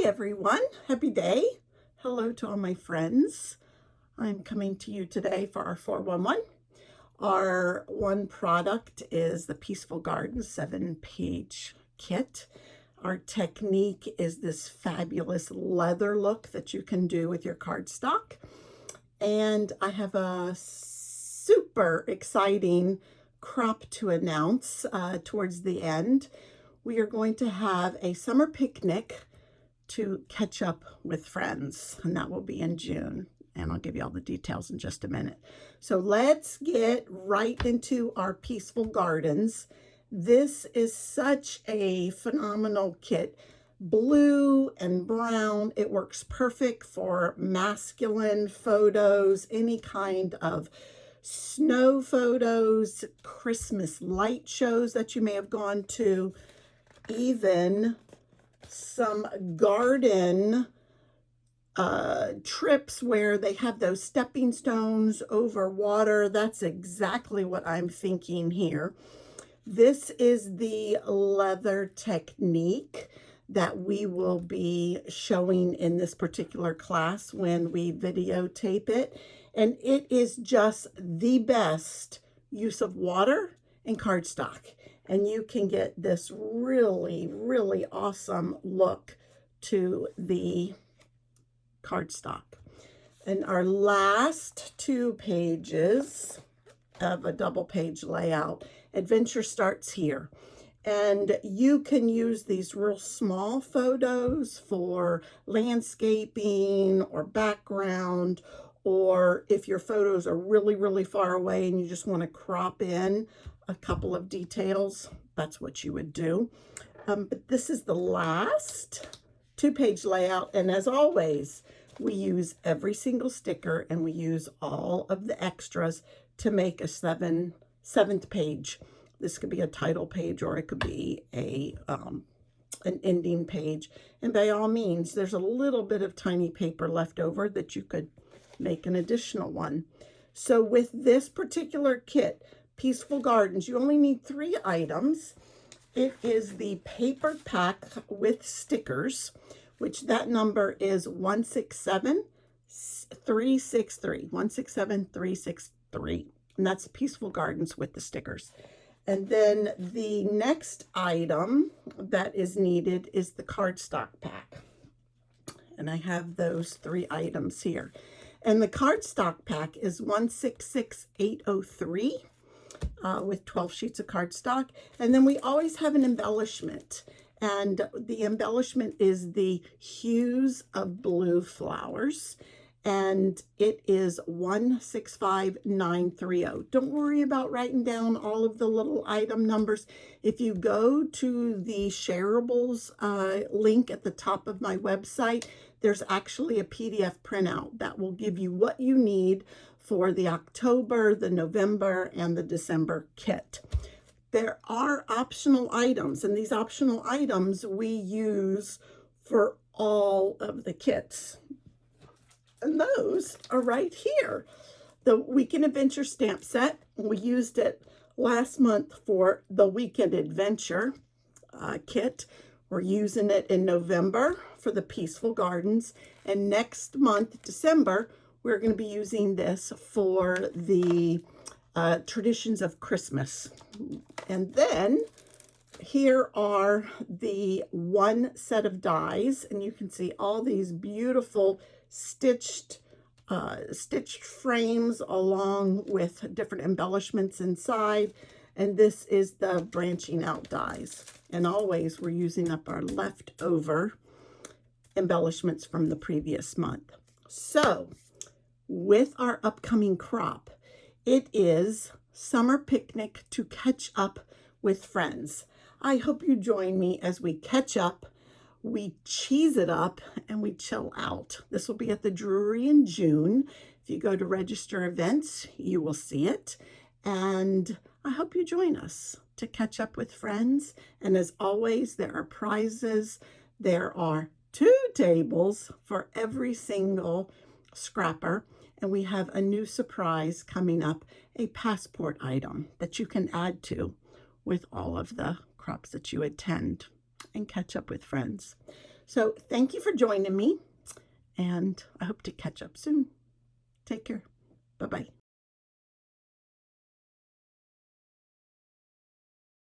Hi everyone, happy day. Hello to all my friends. I'm coming to you today for our 411. Our one product is the Peaceful Garden 7-page kit. Our technique is this fabulous leather look that you can do with your cardstock. And I have a super exciting crop to announce towards the end. We are going to have a summer picnic to catch up with friends, and that will be in June, and I'll give you all the details in just a minute. So let's get right into our Peaceful Gardens. This is such a phenomenal kit. Blue and brown, it works perfect for masculine photos, any kind of snow photos, Christmas light shows that you may have gone to, even some garden trips where they have those stepping stones over water. That's exactly what I'm thinking here. This is the leather technique that we will be showing in this particular class when we videotape it. And it is just the best use of water and cardstock. And you can get this really, really awesome look to the cardstock. And our last 2 pages of a double page layout, adventure starts here. And you can use these real small photos for landscaping or background, or if your photos are really, really far away and you just want to crop in a couple of details, that's what you would do. But this is the last 2-page layout, and as always, we use every single sticker and we use all of the extras to make a 7th page. This could be a title page, or it could be an ending page. And by all means, there's a little bit of tiny paper left over that you could make an additional one. So with this particular kit, Peaceful Gardens, you only need 3 items. It is the paper pack with stickers, which that number is 167363. 167363. And that's Peaceful Gardens with the stickers. And then the next item that is needed is the cardstock pack. And I have those 3 items here. And the cardstock pack is 166803 with 12 sheets of cardstock. And then we always have an embellishment. And the embellishment is the hues of blue flowers. And it is 165930. Don't worry about writing down all of the little item numbers. If you go to the shareables link at the top of my website, there's actually a PDF printout that will give you what you need for the October, the November, and the December kit. There are optional items, and these optional items we use for all of the kits. And those are right here. The Weekend Adventure stamp set. We used it last month for the Weekend Adventure kit. We're using it in November for the Peaceful Gardens. And next month, December, we're going to be using this for the Traditions of Christmas. And then here are the 1 set of dies. And you can see all these beautiful stitched frames along with different embellishments inside. And this is the branching out dies. And always we're using up our leftover embellishments from the previous month. So with our upcoming crop, it is summer picnic to catch up with friends. I hope you join me as we catch up, we cheese it up, and we chill out. This will be at the Drury in June. If you go to register events, you will see it. And I hope you join us to catch up with friends. And as always, there are prizes. There are 2 tables for every single scrapper. And we have a new surprise coming up, a passport item that you can add to with all of the crops that you attend and catch up with friends. So thank you for joining me, and I hope to catch up soon. Take care. Bye-bye.